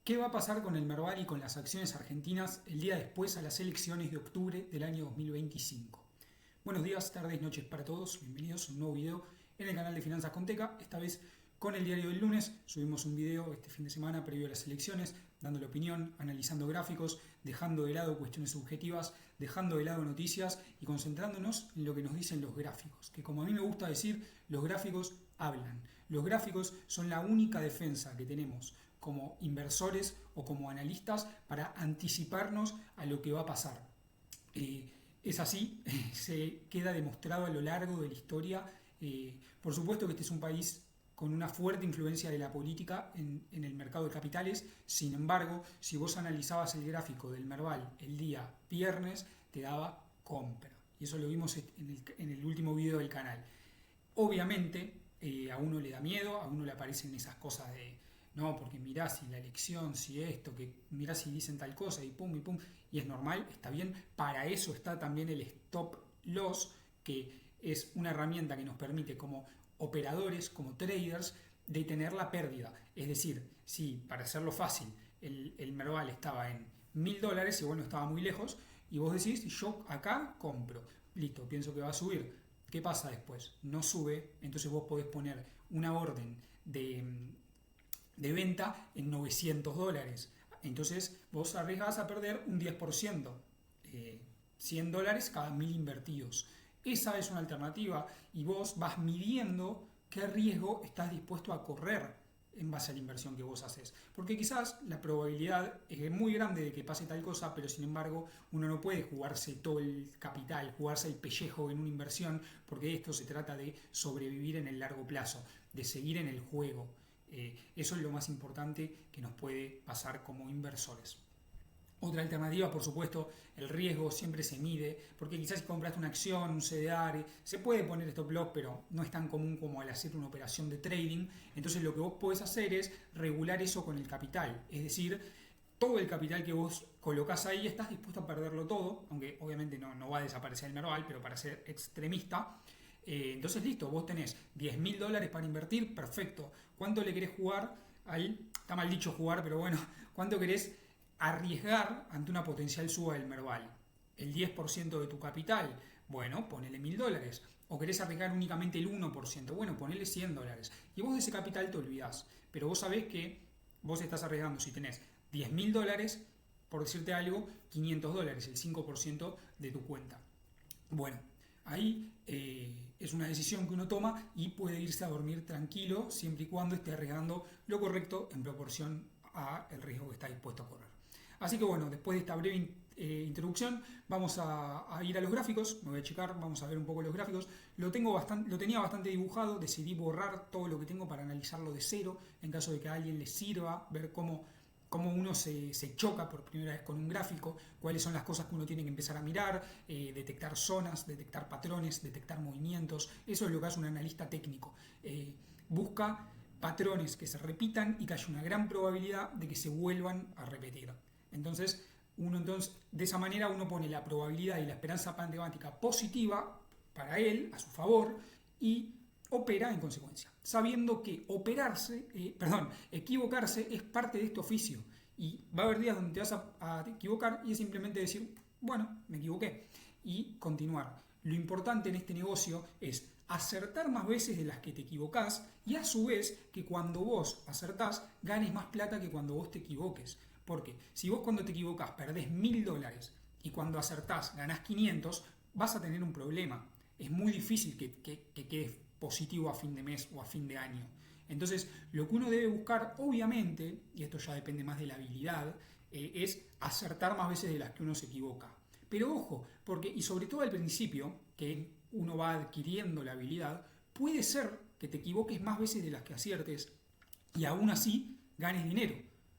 ¿Qué va a pasar con el Merval y con las acciones argentinas el día después a las elecciones de octubre del año 2025? Buenos días, tardes, noches para todos. Bienvenidos a un nuevo video en el canal de Finanzas con Teca. Esta vez con el diario del lunes. Subimos un video este fin de semana previo a las elecciones, dando la opinión, analizando gráficos, dejando de lado cuestiones subjetivas, dejando de lado noticias y concentrándonos en lo que nos dicen los gráficos. Que como a mí me gusta decir, los gráficos hablan. Los gráficos son la única defensa que tenemos como inversores o como analistas para anticiparnos a lo que va a pasar. Es así, se queda demostrado a lo largo de la historia. Por supuesto que este es un país con una fuerte influencia de la política en el mercado de capitales. Sin embargo, si vos analizabas el gráfico del Merval el día viernes, te daba compra. Y eso lo vimos en el último video del canal. Obviamente, a uno le da miedo, a uno le aparecen esas cosas de no, porque mirá si la elección, si esto, que mirá si dicen tal cosa y pum, y es normal, está bien. Para eso está también el stop loss, que es una herramienta que nos permite como operadores, como traders, detener la pérdida. Es decir, si para hacerlo fácil, el Merval estaba en $1000 y bueno, estaba muy lejos, y vos decís, yo acá compro, listo, pienso que va a subir. ¿Qué pasa después? No sube, entonces vos podés poner una orden de venta en $900. Entonces vos arriesgás a perder un 10%, $100 cada 1000 invertidos. Esa es una alternativa y vos vas midiendo qué riesgo estás dispuesto a correr en base a la inversión que vos haces. Porque quizás la probabilidad es muy grande de que pase tal cosa, pero sin embargo uno no puede jugarse todo el capital, jugarse el pellejo en una inversión, porque esto se trata de sobrevivir en el largo plazo, de seguir en el juego. Eso es lo más importante que nos puede pasar como inversores. Otra alternativa, por supuesto, el riesgo siempre se mide, porque quizás si compraste una acción, un CDR, se puede poner stop loss, pero no es tan común como al hacer una operación de trading. Entonces lo que vos podés hacer es regular eso con el capital, es decir, todo el capital que vos colocás ahí estás dispuesto a perderlo todo, aunque obviamente no va a desaparecer el Merval, pero para ser extremista. Entonces listo, vos tenés $10.000 para invertir, perfecto. ¿Cuánto le querés jugar al, está mal dicho jugar, pero bueno, cuánto querés arriesgar ante una potencial suba del Merval? ¿El 10% de tu capital? Bueno, ponele $1000. ¿O querés arriesgar únicamente el 1%? Bueno, ponele $100. Y vos de ese capital te olvidás. Pero vos sabés que vos estás arriesgando, si tenés $10.000, por decirte algo, $500, el 5% de tu cuenta. Bueno, ahí es una decisión que uno toma y puede irse a dormir tranquilo siempre y cuando esté arriesgando lo correcto en proporción al riesgo que está dispuesto a correr. Así que bueno, después de esta breve introducción vamos a ir a los gráficos. Me voy a checar, vamos a ver un poco los gráficos. Lo tenía bastante dibujado, decidí borrar todo lo que tengo para analizarlo de cero en caso de que a alguien le sirva ver cómo uno se choca por primera vez con un gráfico, cuáles son las cosas que uno tiene que empezar a mirar, detectar zonas, detectar patrones, detectar movimientos. Eso es lo que hace un analista técnico. Busca patrones que se repitan y que haya una gran probabilidad de que se vuelvan a repetir. Entonces, de esa manera uno pone la probabilidad y la esperanza matemática positiva para él, a su favor, y opera en consecuencia, sabiendo que equivocarse es parte de este oficio y va a haber días donde te vas a equivocar y es simplemente decir, bueno, me equivoqué y continuar. Lo importante en este negocio es acertar más veces de las que te equivocás y a su vez que cuando vos acertás ganes más plata que cuando vos te equivoques. Porque si vos cuando te equivocás perdés $1000 y cuando acertás ganás 500, vas a tener un problema. Es muy difícil que quedes positivo a fin de mes o a fin de año. Entonces, lo que uno debe buscar, obviamente, y esto ya depende más de la habilidad, es acertar más veces de las que uno se equivoca. Pero ojo, porque, y sobre todo al principio, que uno va adquiriendo la habilidad, puede ser que te equivoques más veces de las que aciertes y aún así ganes dinero.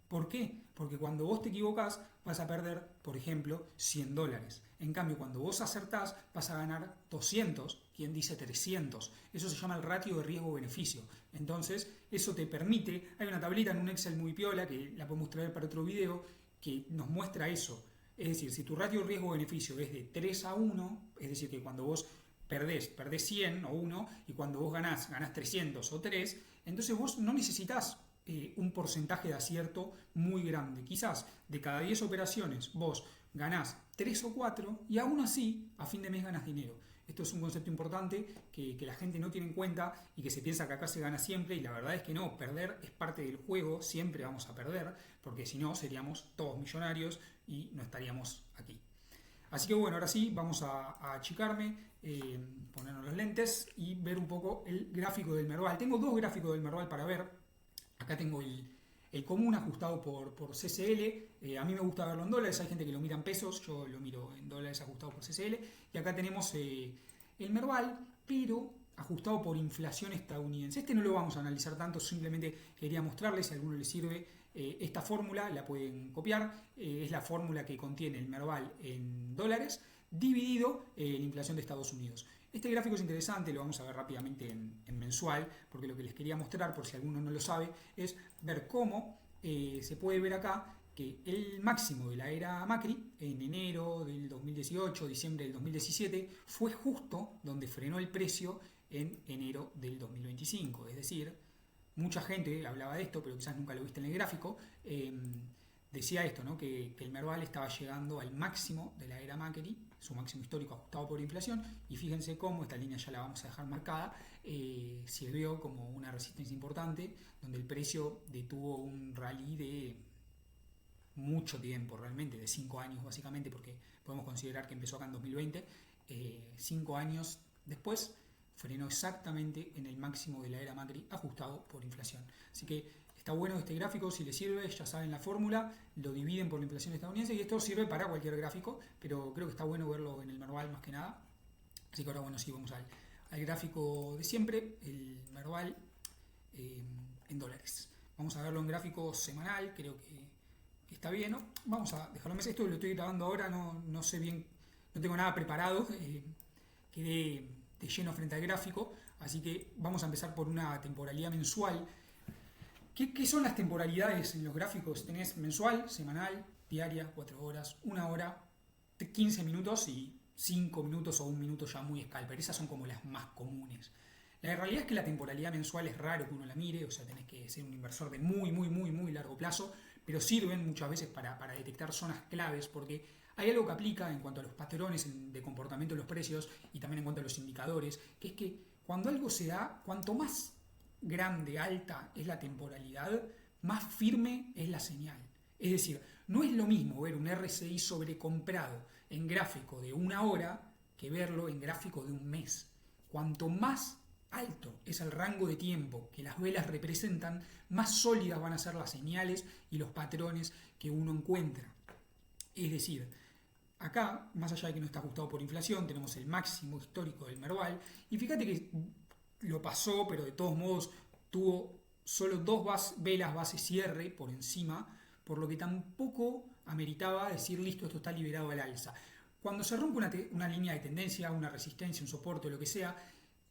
¿Por qué? Porque cuando vos te equivocás vas a perder, por ejemplo, $100. En cambio, cuando vos acertás vas a ganar 200, quien dice 300. Eso se llama el ratio de riesgo-beneficio. Entonces, eso te permite, hay una tablita en un Excel muy piola, que la podemos traer para otro video, que nos muestra eso. Es decir, si tu ratio de riesgo-beneficio es de 3 a 1, es decir, que cuando vos perdés 100 o 1, y cuando vos ganás 300 o 3, entonces vos no necesitas un porcentaje de acierto muy grande. Quizás de cada 10 operaciones vos ganás 3 o 4 y aún así a fin de mes ganas dinero. Esto es un concepto importante que la gente no tiene en cuenta y que se piensa que acá se gana siempre, y la verdad es que no, perder es parte del juego, siempre vamos a perder, porque si no seríamos todos millonarios y no estaríamos aquí. Así que bueno, ahora sí, vamos a achicarme, ponernos los lentes y ver un poco el gráfico del Merval. Tengo dos gráficos del Merval para ver. Acá tengo el común ajustado por CCL. A mí me gusta verlo en dólares, hay gente que lo mira en pesos, yo lo miro en dólares ajustado por CCL. Y acá tenemos el Merval, pero ajustado por inflación estadounidense. Este no lo vamos a analizar tanto, simplemente quería mostrarles, si a alguno le sirve, esta fórmula la pueden copiar. Es la fórmula que contiene el Merval en dólares dividido la inflación de Estados Unidos. Este gráfico es interesante, lo vamos a ver rápidamente en mensual, porque lo que les quería mostrar, por si alguno no lo sabe, es ver cómo se puede ver acá que el máximo de la era Macri, en enero del 2018, diciembre del 2017, fue justo donde frenó el precio en enero del 2025. Es decir, mucha gente hablaba de esto, pero quizás nunca lo viste en el gráfico, decía esto, ¿no? que el Merval estaba llegando al máximo de la era Macri, su máximo histórico ajustado por inflación, y fíjense cómo, esta línea ya la vamos a dejar marcada, sirvió como una resistencia importante, donde el precio detuvo un rally de mucho tiempo, realmente, de 5 años básicamente, porque podemos considerar que empezó acá en 2020, 5 años después frenó exactamente en el máximo de la era Macri ajustado por inflación. Así que está bueno este gráfico, si les sirve, ya saben la fórmula, lo dividen por la inflación estadounidense y esto sirve para cualquier gráfico, pero creo que está bueno verlo en el Merval más que nada. Así que ahora bueno, sí, vamos al gráfico de siempre, el Merval en dólares. Vamos a verlo en gráfico semanal, creo que está bien, ¿no? Vamos a dejarlo en mes. Esto lo estoy grabando ahora, no sé bien, no tengo nada preparado, quedé de lleno frente al gráfico, así que vamos a empezar por una temporalidad mensual. ¿Qué son las temporalidades en los gráficos? Tenés mensual, semanal, diaria, 4 horas, 1 hora, 15 minutos y 5 minutos o 1 minuto ya muy scalper. Esas son como las más comunes. La realidad es que la temporalidad mensual es raro que uno la mire, o sea, tenés que ser un inversor de muy largo plazo, pero sirven muchas veces para detectar zonas claves, porque hay algo que aplica en cuanto a los patrones de comportamiento de los precios y también en cuanto a los indicadores, que es que cuando algo se da, cuanto más grande, alta es la temporalidad, más firme es la señal. Es decir, no es lo mismo ver un RSI sobrecomprado en gráfico de 1 hora que verlo en gráfico de un mes. Cuanto más alto es el rango de tiempo que las velas representan, más sólidas van a ser las señales y los patrones que uno encuentra. Es decir, acá, más allá de que no está ajustado por inflación, tenemos el máximo histórico del Merval, y fíjate que lo pasó, pero de todos modos tuvo solo 2 velas base cierre por encima, por lo que tampoco ameritaba decir listo, esto está liberado al alza. Cuando se rompe una línea de tendencia, una resistencia, un soporte, lo que sea,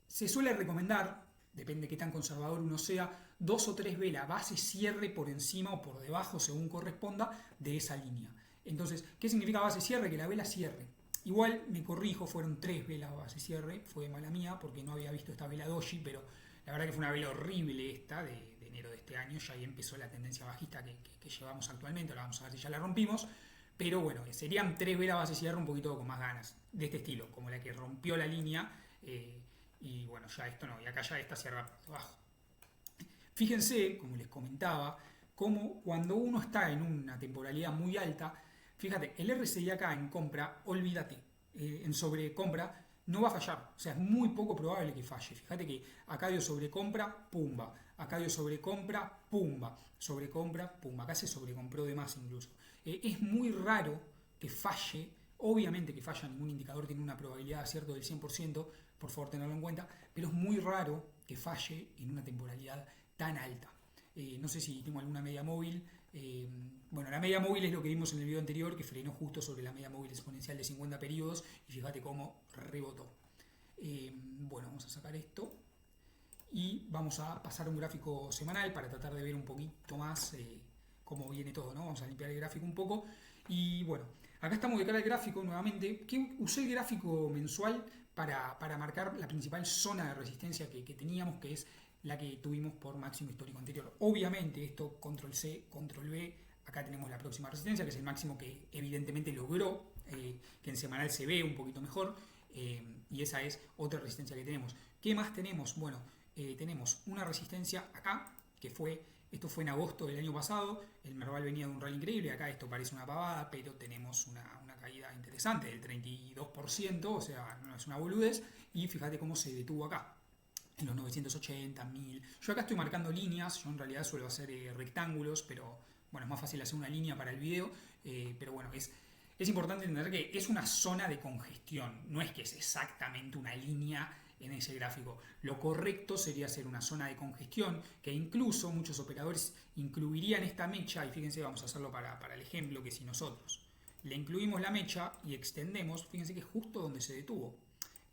se suele recomendar, depende de qué tan conservador uno sea, 2 o 3 velas base cierre por encima o por debajo, según corresponda, de esa línea. Entonces, ¿qué significa base cierre? Que la vela cierre. Igual, me corrijo, fueron 3 velas base cierre, fue mala mía porque no había visto esta vela doji, pero la verdad que fue una vela horrible esta de enero de este año, ya ahí empezó la tendencia bajista que llevamos actualmente, ahora vamos a ver si ya la rompimos, pero bueno, serían 3 velas base cierre un poquito con más ganas, de este estilo, como la que rompió la línea, y bueno, ya esto no, y acá ya esta cierra por abajo. Fíjense, como les comentaba, como cuando uno está en una temporalidad muy alta, fíjate, el RSI acá en compra, olvídate, en sobrecompra no va a fallar, o sea, es muy poco probable que falle. Fíjate que acá dio sobrecompra, pumba, acá dio sobrecompra, pumba, sobrecompra, pumba, acá se sobrecompró de más incluso. Es muy raro que falle, obviamente que falla, ningún indicador tiene una probabilidad de acierto del 100%, por favor tenerlo en cuenta, pero es muy raro que falle en una temporalidad tan alta. No sé si tengo alguna media móvil. Bueno, la media móvil es lo que vimos en el video anterior, que frenó justo sobre la media móvil exponencial de 50 periodos y fíjate cómo rebotó. Bueno, vamos a sacar esto y vamos a pasar a un gráfico semanal para tratar de ver un poquito más cómo viene todo, ¿no? Vamos a limpiar el gráfico un poco y bueno, acá estamos de cara al gráfico nuevamente, que usé el gráfico mensual para marcar la principal zona de resistencia que teníamos, que es la que tuvimos por máximo histórico anterior. Obviamente esto, control C, control V, acá tenemos la próxima resistencia, que es el máximo que evidentemente logró, que en semanal se ve un poquito mejor, y esa es otra resistencia que tenemos. ¿Qué más tenemos? Bueno, tenemos una resistencia acá, que esto fue en agosto del año pasado, el Merval venía de un rally increíble, acá esto parece una pavada, pero tenemos una caída interesante del 32%, o sea, no es una boludez, y fíjate cómo se detuvo acá, en los 980, 1000. Yo acá estoy marcando líneas, yo en realidad suelo hacer rectángulos, pero bueno, es más fácil hacer una línea para el video, pero bueno, es importante entender que es una zona de congestión, no es que es exactamente una línea en ese gráfico. Lo correcto sería hacer una zona de congestión, que incluso muchos operadores incluirían esta mecha, y fíjense, vamos a hacerlo para el ejemplo, que si nosotros le incluimos la mecha y extendemos, fíjense que es justo donde se detuvo.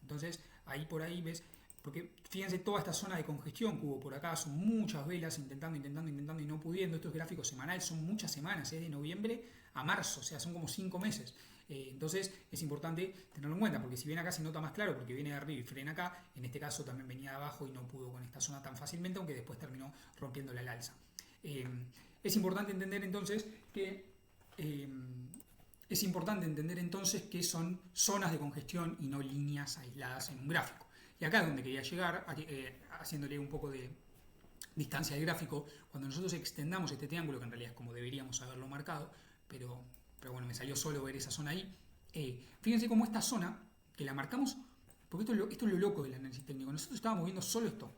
Entonces, ahí por ahí ves, porque fíjense toda esta zona de congestión que hubo por acá, son muchas velas intentando y no pudiendo. Estos gráficos semanales son muchas semanas, de noviembre a marzo, o sea, son como 5 meses. Entonces es importante tenerlo en cuenta, porque si bien acá se nota más claro porque viene de arriba y frena acá, en este caso también venía de abajo y no pudo con esta zona tan fácilmente, aunque después terminó rompiéndola al alza. Es importante entender entonces que son zonas de congestión y no líneas aisladas en un gráfico. Y acá es donde quería llegar, haciéndole un poco de distancia al gráfico, cuando nosotros extendamos este triángulo, que en realidad es como deberíamos haberlo marcado, pero bueno, me salió solo ver esa zona ahí. Fíjense cómo esta zona, que la marcamos, porque esto es lo loco del análisis técnico, nosotros estábamos viendo solo esto.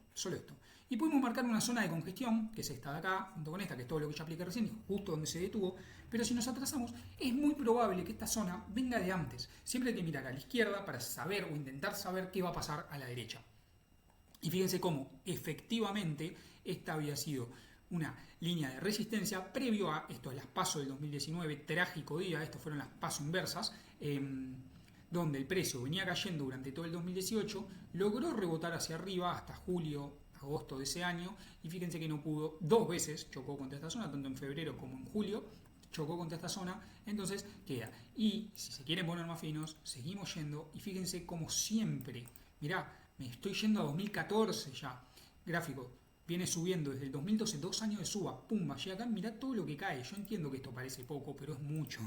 Y pudimos marcar una zona de congestión, que es esta de acá, junto con esta, que es todo lo que ya apliqué recién, justo donde se detuvo, pero si nos atrasamos, es muy probable que esta zona venga de antes. Siempre hay que mirar a la izquierda para saber o intentar saber qué va a pasar a la derecha. Y fíjense cómo efectivamente esta había sido una línea de resistencia previo a esto, las PASO del 2019, trágico día, estas fueron las PASO inversas, donde el precio venía cayendo durante todo el 2018, logró rebotar hacia arriba hasta julio, agosto de ese año, y fíjense que no pudo, 2 veces chocó contra esta zona, tanto en febrero como en julio, chocó contra esta zona, entonces queda. Y si se quieren poner más finos, seguimos yendo, y fíjense como siempre, mirá, me estoy yendo a 2014 ya, gráfico, viene subiendo desde el 2012, 2 años de suba, pumba, llega acá, mirá todo lo que cae. Yo entiendo que esto parece poco, pero es mucho.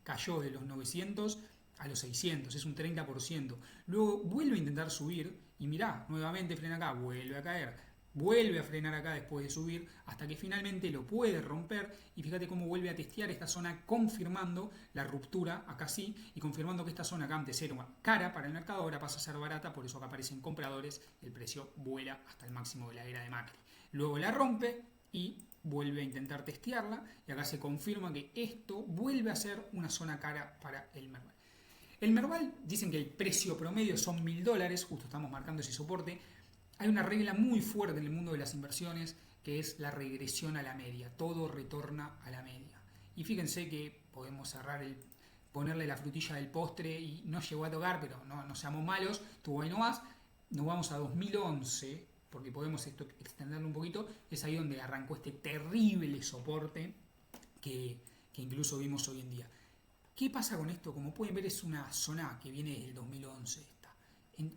Cayó de los 900 a los 600, es un 30%. Luego vuelve a intentar subir y mirá, nuevamente frena acá, vuelve a caer, vuelve a frenar acá después de subir, hasta que finalmente lo puede romper, y fíjate cómo vuelve a testear esta zona, confirmando la ruptura, acá sí, y confirmando que esta zona acá antes era cara para el mercado, ahora pasa a ser barata, por eso acá aparecen compradores, el precio vuela hasta el máximo de la era de Macri. Luego la rompe y vuelve a intentar testearla, y acá se confirma que esto vuelve a ser una zona cara para el Merval. El Merval, dicen que el precio promedio son $1000, justo estamos marcando ese soporte. Hay una regla muy fuerte en el mundo de las inversiones, que es la regresión a la media. Todo retorna a la media. Y fíjense que podemos ponerle la frutilla del postre y no llegó a tocar, pero no seamos malos, tuvo ahí nomás. Nos vamos a 2011, porque podemos extenderlo un poquito. Es ahí donde arrancó este terrible soporte que incluso vimos hoy en día. ¿Qué pasa con esto? Como pueden ver, es una zona que viene desde el 2011.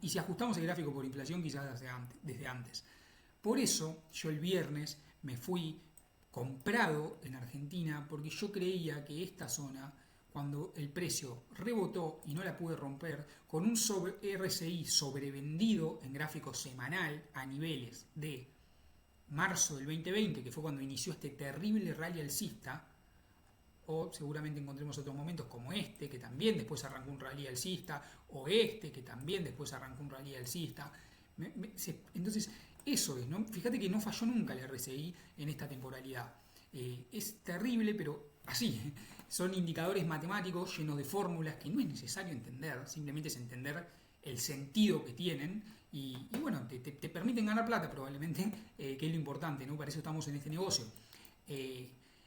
Y si ajustamos el gráfico por inflación, quizás desde antes. Por eso yo el viernes me fui comprado en Argentina, porque yo creía que esta zona, cuando el precio rebotó y no la pude romper, con un RSI sobrevendido en gráfico semanal a niveles de marzo del 2020, que fue cuando inició este terrible rally alcista, o seguramente encontremos otros momentos como este, que también después arrancó un rally alcista, o este, que también después arrancó un rally alcista. Entonces, eso es, ¿no? Fíjate que no falló nunca el RSI en esta temporalidad. Es terrible, pero así, son indicadores matemáticos llenos de fórmulas que no es necesario entender, simplemente es entender el sentido que tienen, y bueno, te permiten ganar plata probablemente, que es lo importante, ¿no? Para eso estamos en este negocio.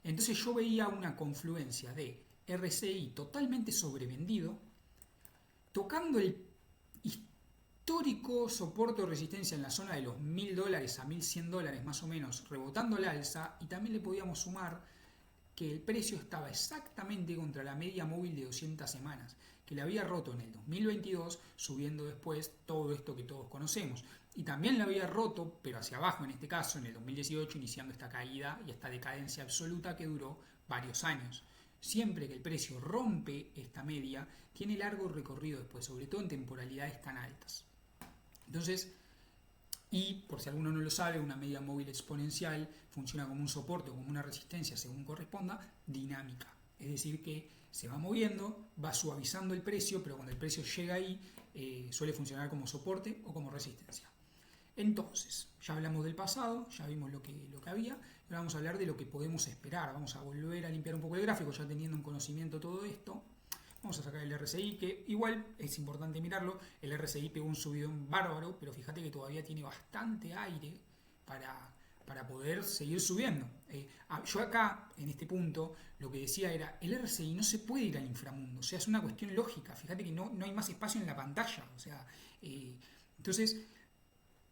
Entonces yo veía una confluencia de RSI totalmente sobrevendido, tocando el histórico soporte o resistencia en la zona de los $1000 a $1100 más o menos, rebotando al alza, y también le podíamos sumar que el precio estaba exactamente contra la media móvil de 200 semanas, que la había roto en el 2022, subiendo después todo esto que todos conocemos. Y también la había roto, pero hacia abajo en este caso, en el 2018, iniciando esta caída y esta decadencia absoluta que duró varios años. Siempre que el precio rompe esta media, tiene largo recorrido después, sobre todo en temporalidades tan altas. Entonces, y por si alguno no lo sabe, una media móvil exponencial funciona como un soporte o como una resistencia según corresponda, dinámica. Es decir, que se va moviendo, va suavizando el precio, pero cuando el precio llega ahí, suele funcionar como soporte o como resistencia. Entonces, ya hablamos del pasado, ya vimos lo que había, ahora vamos a hablar de lo que podemos esperar. Vamos a volver a limpiar un poco el gráfico, ya teniendo en conocimiento todo esto. Vamos a sacar el RSI, que igual es importante mirarlo. El RSI pegó un subidón bárbaro, pero fíjate que todavía tiene bastante aire para poder seguir subiendo. Yo acá, en este punto, lo que decía era, el RSI no se puede ir al inframundo, o sea, es una cuestión lógica. Fíjate que no hay más espacio en la pantalla, o sea, entonces,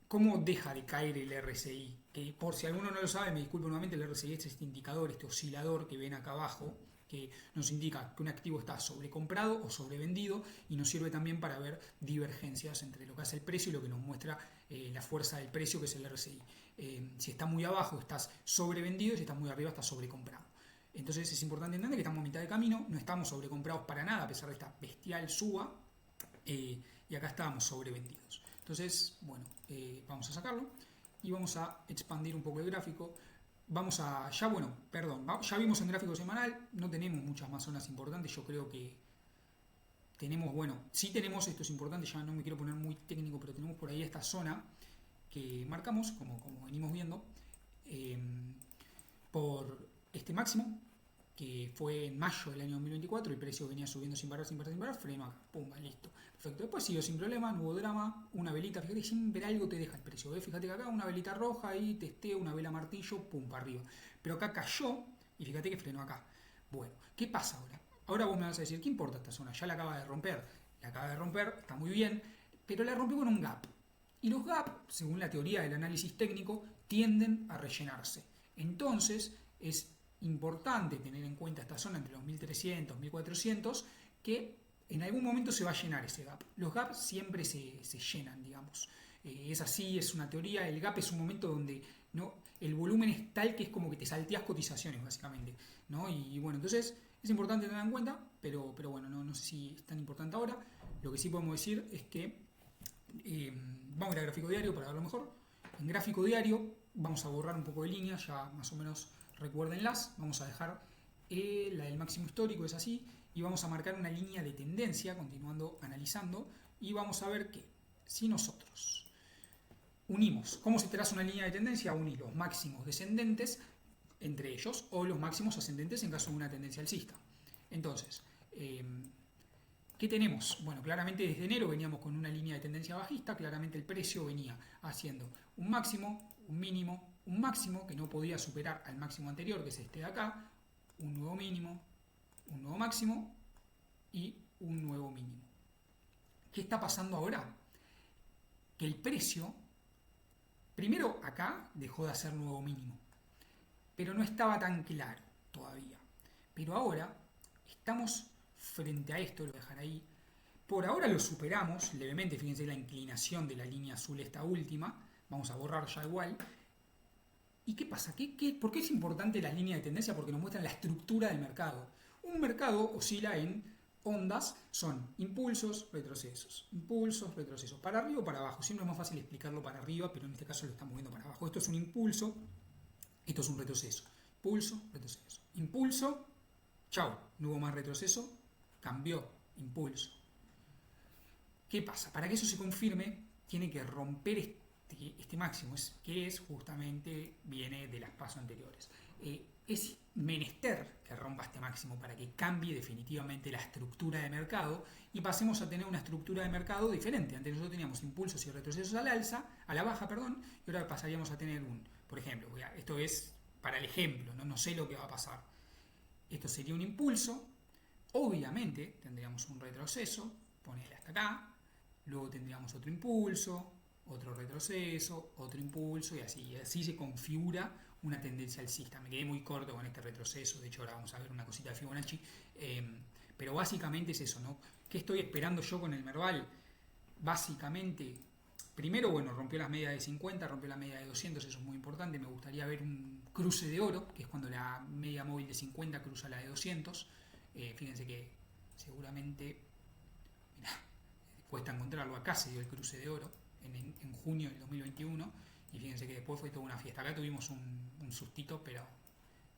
¿cómo deja de caer el RSI? Que por si alguno no lo sabe, me disculpo nuevamente, el RSI es este indicador, este oscilador que ven acá abajo, que nos indica que un activo está sobrecomprado o sobrevendido y nos sirve también para ver divergencias entre lo que hace el precio y lo que nos muestra la fuerza del precio, que es el RSI. Si está muy abajo estás sobrevendido y si estás muy arriba estás sobrecomprado. Entonces es importante entender que estamos a mitad de camino, no estamos sobrecomprados para nada a pesar de esta bestial suba y acá estábamos sobrevendidos. Entonces, bueno, vamos a sacarlo y vamos a expandir un poco el gráfico. Ya vimos en gráfico semanal, no tenemos muchas más zonas importantes, yo creo que sí tenemos, esto es importante, ya no me quiero poner muy técnico, pero tenemos por ahí esta zona que marcamos, como venimos viendo, por este máximo, que fue en mayo del año 2024, el precio venía subiendo sin parar, freno acá, pumba, listo. Perfecto, después siguió sin problema, no hubo drama, una velita, fíjate que siempre algo te deja el precio, ¿ves? Fíjate que acá una velita roja, ahí testeo, una vela martillo, pum, para arriba. Pero acá cayó, y fíjate que frenó acá. Bueno, ¿qué pasa ahora? Ahora vos me vas a decir, ¿qué importa esta zona? Ya la acaba de romper, está muy bien, pero la rompió con un gap. Y los gaps, según la teoría del análisis técnico, tienden a rellenarse. Entonces, es importante tener en cuenta esta zona entre los 1300 y 1400, que en algún momento se va a llenar ese gap. Los gaps siempre se llenan, digamos. Es así, es una teoría. El gap es un momento donde el volumen es tal que es como que te salteas cotizaciones, básicamente, ¿no? Y bueno, entonces es importante tenerlo en cuenta, pero bueno, no sé si es tan importante ahora. Lo que sí podemos decir es que vamos a ir al gráfico diario para verlo mejor. En gráfico diario vamos a borrar un poco de líneas, ya más o menos recuérdenlas. Vamos a dejar la del máximo histórico, es así, y vamos a marcar una línea de tendencia, continuando analizando, y vamos a ver que si nosotros unimos, ¿cómo se traza una línea de tendencia? Unir los máximos descendentes entre ellos o los máximos ascendentes en caso de una tendencia alcista. Entonces, ¿qué tenemos? Bueno, claramente desde enero veníamos con una línea de tendencia bajista, claramente el precio venía haciendo un máximo, un mínimo, un máximo que no podía superar al máximo anterior, que es este de acá, un nuevo mínimo, un nuevo máximo y un nuevo mínimo. ¿Qué está pasando ahora? Que el precio, primero acá dejó de hacer nuevo mínimo, pero no estaba tan claro todavía. Pero ahora estamos frente a esto, lo voy a dejar ahí. Por ahora lo superamos levemente, fíjense la inclinación de la línea azul esta última, vamos a borrar ya igual. ¿Y qué pasa? ¿Por qué es importante la línea de tendencia? Porque nos muestran la estructura del mercado. Un mercado oscila en ondas, son impulsos, retrocesos, para arriba o para abajo. Siempre es más fácil explicarlo para arriba, pero en este caso lo estamos viendo para abajo. Esto es un impulso, esto es un retroceso. Impulso, retroceso. Impulso, chau, no hubo más retroceso, cambió, impulso. ¿Qué pasa? Para que eso se confirme, tiene que romper este máximo, que es justamente, viene de las pasos anteriores. Es menester que rompa este máximo para que cambie definitivamente la estructura de mercado y pasemos a tener una estructura de mercado diferente. Antes nosotros teníamos impulsos y retrocesos a la baja, y ahora pasaríamos a tener por ejemplo, esto es para el ejemplo, no sé lo que va a pasar. Esto sería un impulso, obviamente tendríamos un retroceso, ponele hasta acá, luego tendríamos otro impulso, otro retroceso, otro impulso y así se configura una tendencia alcista. Me quedé muy corto con este retroceso, de hecho ahora vamos a ver una cosita de Fibonacci, pero básicamente es eso, ¿no? ¿Qué estoy esperando yo con el Merval? Básicamente, primero, bueno, rompió las medias de 50, rompió la media de 200, eso es muy importante. Me gustaría ver un cruce de oro, que es cuando la media móvil de 50 cruza la de 200. Fíjense que seguramente, mirá, cuesta encontrarlo. Acá se dio el cruce de oro en junio del 2021 y fíjense que después fue toda una fiesta. Acá tuvimos un sustito, pero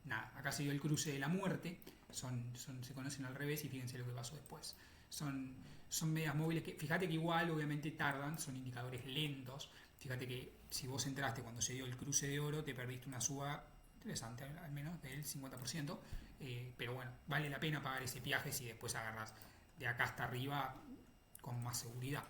nada, acá se dio el cruce de la muerte. Se conocen al revés y fíjense lo que pasó después. Son medias móviles que, fíjate que igual obviamente tardan, son indicadores lentos. Fíjate que si vos entraste cuando se dio el cruce de oro, te perdiste una suba interesante, al menos del 50%, pero bueno, vale la pena pagar ese viaje si después agarras de acá hasta arriba con más seguridad.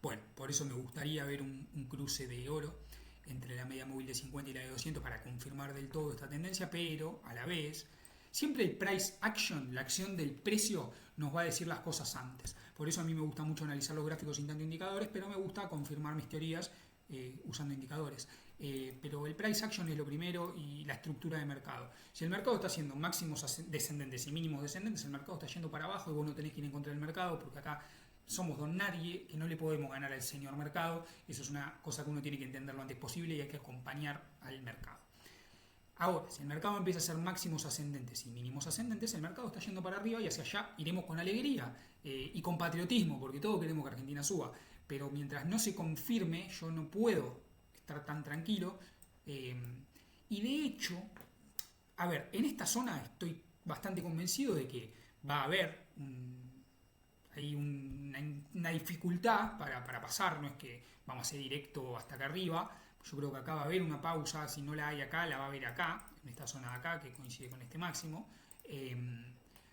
Bueno, por eso me gustaría ver un cruce de oro entre la media móvil de 50 y la de 200 para confirmar del todo esta tendencia, pero a la vez siempre el price action, la acción del precio, nos va a decir las cosas antes. Por eso a mí me gusta mucho analizar los gráficos sin tanto indicadores, pero me gusta confirmar mis teorías usando indicadores. Pero el price action es lo primero y la estructura de mercado. Si el mercado está haciendo máximos descendentes y mínimos descendentes, el mercado está yendo para abajo y vos no tenés que ir en contra del mercado porque acá somos don nadie, que no le podemos ganar al señor mercado. Eso es una cosa que uno tiene que entender lo antes posible y hay que acompañar al mercado. Ahora, si el mercado empieza a hacer máximos ascendentes y mínimos ascendentes, el mercado está yendo para arriba y hacia allá iremos con alegría y con patriotismo, porque todos queremos que Argentina suba. Pero mientras no se confirme, yo no puedo estar tan tranquilo. Y de hecho, a ver, en esta zona estoy bastante convencido de que va a haber una dificultad para pasar, no es que vamos a ser directo hasta acá arriba. Yo creo que acá va a haber una pausa, si no la hay acá, la va a haber acá, en esta zona de acá, que coincide con este máximo.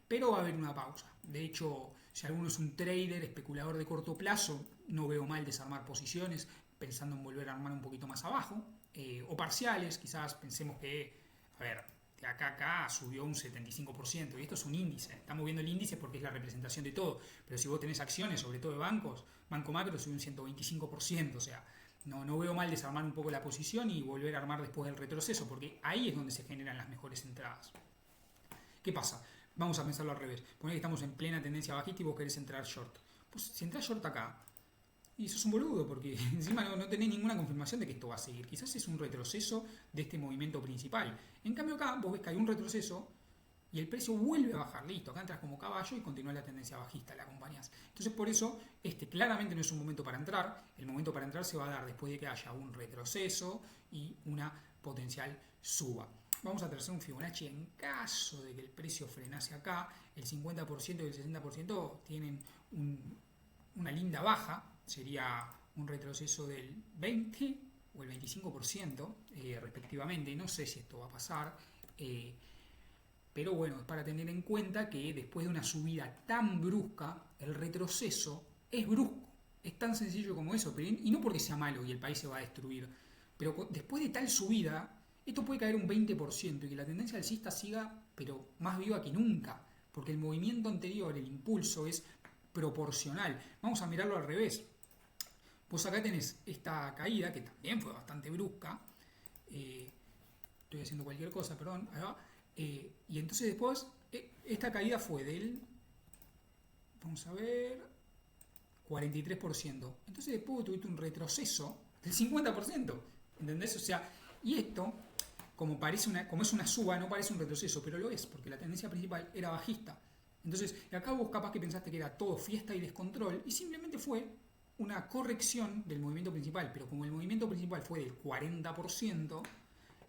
Pero va a haber una pausa. De hecho, si alguno es un trader, especulador de corto plazo, no veo mal desarmar posiciones, pensando en volver a armar un poquito más abajo. O parciales, quizás pensemos que, a ver, de acá a acá subió un 75%, y esto es un índice. Estamos viendo el índice porque es la representación de todo. Pero si vos tenés acciones, sobre todo de bancos, Banco Macro subió un 125%, o sea, no veo mal desarmar un poco la posición y volver a armar después del retroceso, porque ahí es donde se generan las mejores entradas. ¿Qué pasa? Vamos a pensarlo al revés. Poner que estamos en plena tendencia bajista y vos querés entrar short. Pues si entras short acá, y sos un boludo, porque encima no tenés ninguna confirmación de que esto va a seguir. Quizás es un retroceso de este movimiento principal. En cambio acá vos ves que hay un retroceso y el precio vuelve a bajar. Listo, acá entras como caballo y continúa la tendencia bajista, la acompañás. Entonces por eso claramente no es un momento para entrar. El momento para entrar se va a dar después de que haya un retroceso y una potencial suba. Vamos a trazar un Fibonacci en caso de que el precio frenase acá. El 50% y el 60% tienen una linda baja. Sería un retroceso del 20 o el 25% respectivamente. No sé si esto va a pasar. Pero bueno, es para tener en cuenta que después de una subida tan brusca, el retroceso es brusco. Es tan sencillo como eso. Y no porque sea malo y el país se va a destruir. Pero después de tal subida, esto puede caer un 20% y que la tendencia alcista siga, pero más viva que nunca. Porque el movimiento anterior, el impulso, es proporcional. Vamos a mirarlo al revés. Pues acá tenés esta caída, que también fue bastante brusca. Estoy haciendo cualquier cosa, perdón. Ahí va. Y entonces después, esta caída fue del, vamos a ver, 43%. Entonces después tuviste un retroceso del 50%. ¿Entendés? O sea, y esto, como es una suba, no parece un retroceso, pero lo es, porque la tendencia principal era bajista. Entonces, acá vos capaz que pensaste que era todo fiesta y descontrol, y simplemente fue una corrección del movimiento principal. Pero como el movimiento principal fue del 40%,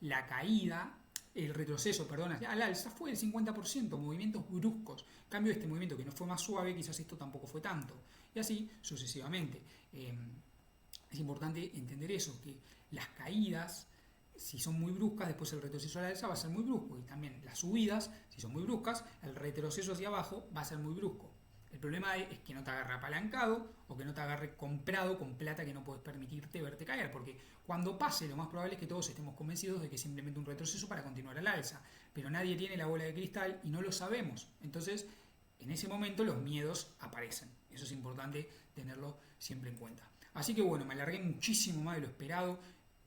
la caída, el retroceso, perdón, al alza fue del 50%, movimientos bruscos. En cambio, este movimiento que no fue más suave, quizás esto tampoco fue tanto. Y así sucesivamente. Es importante entender eso, que las caídas, si son muy bruscas, después el retroceso a la alza va a ser muy brusco. Y también las subidas, si son muy bruscas, el retroceso hacia abajo va a ser muy brusco. El problema es que no te agarre apalancado o que no te agarre comprado con plata que no puedes permitirte verte caer. Porque cuando pase, lo más probable es que todos estemos convencidos de que es simplemente un retroceso para continuar al alza. Pero nadie tiene la bola de cristal y no lo sabemos. Entonces, en ese momento los miedos aparecen. Eso es importante tenerlo siempre en cuenta. Así que bueno, me alargué muchísimo más de lo esperado.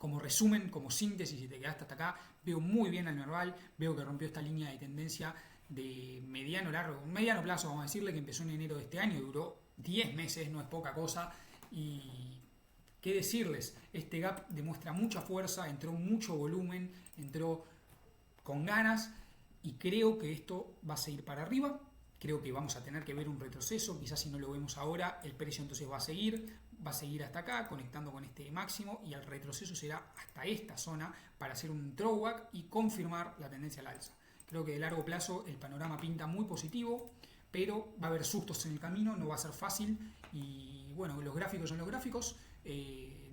como resumen, como síntesis, si te quedaste hasta acá, veo muy bien al Merval, veo que rompió esta línea de tendencia de mediano plazo, vamos a decirle, que empezó en enero de este año, duró 10 meses, no es poca cosa, y qué decirles, este gap demuestra mucha fuerza, entró mucho volumen, entró con ganas, y creo que esto va a seguir para arriba. Creo que vamos a tener que ver un retroceso, quizás si no lo vemos ahora, el precio entonces va a seguir hasta acá, conectando con este máximo, y el retroceso será hasta esta zona para hacer un throwback y confirmar la tendencia al alza. Creo que de largo plazo el panorama pinta muy positivo, pero va a haber sustos en el camino, no va a ser fácil, y bueno, los gráficos son los gráficos,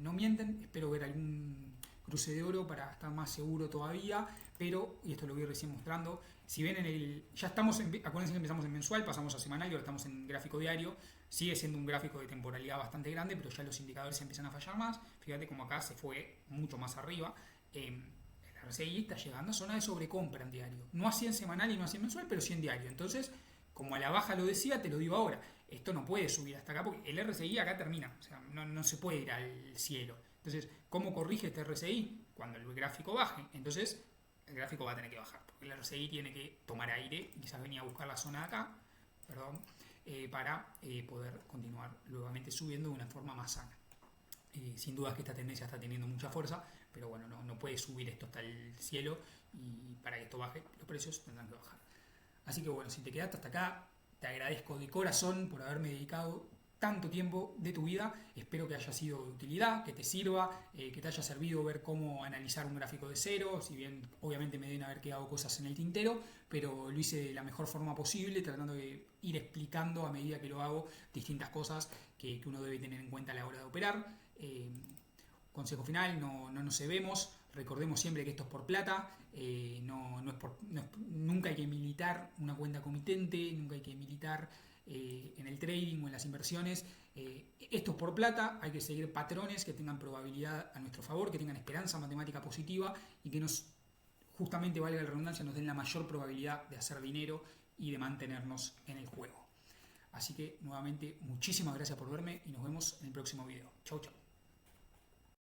no mienten, espero ver algún cruce de oro para estar más seguro todavía, pero, y esto lo voy recién mostrando, si ven ya estamos acuérdense que empezamos en mensual, pasamos a semanal y ahora estamos en gráfico diario, sigue siendo un gráfico de temporalidad bastante grande, pero ya los indicadores se empiezan a fallar más, fíjate como acá se fue mucho más arriba, el RSI está llegando a zona de sobrecompra en diario, no así en semanal y no así en mensual, pero sí en diario, entonces, como a la baja lo decía, te lo digo ahora, esto no puede subir hasta acá, porque el RSI acá termina, o sea, no se puede ir al cielo, entonces, ¿cómo corrige este RSI? Cuando el gráfico baje, entonces el gráfico va a tener que bajar, porque el RSI tiene que tomar aire y quizás venir a buscar la zona de acá, para poder continuar nuevamente subiendo de una forma más sana. Sin duda es que esta tendencia está teniendo mucha fuerza, pero bueno, no puede subir esto hasta el cielo, y para que esto baje, los precios tendrán que bajar. Así que bueno, si te quedaste hasta acá, te agradezco de corazón por haberme dedicado tanto tiempo de tu vida, espero que haya sido de utilidad, que te sirva, que te haya servido ver cómo analizar un gráfico de cero, si bien obviamente me deben haber quedado cosas en el tintero, pero lo hice de la mejor forma posible, tratando de ir explicando a medida que lo hago distintas cosas que uno debe tener en cuenta a la hora de operar. Consejo final, no nos cebemos, recordemos siempre que esto es por plata, nunca hay que militar una cuenta comitente, nunca hay que militar en el trading o en las inversiones. Esto es por plata, hay que seguir patrones que tengan probabilidad a nuestro favor, que tengan esperanza matemática positiva y que justamente, valga la redundancia, nos den la mayor probabilidad de hacer dinero y de mantenernos en el juego. Así que nuevamente muchísimas gracias por verme y nos vemos en el próximo video. Chau, chau.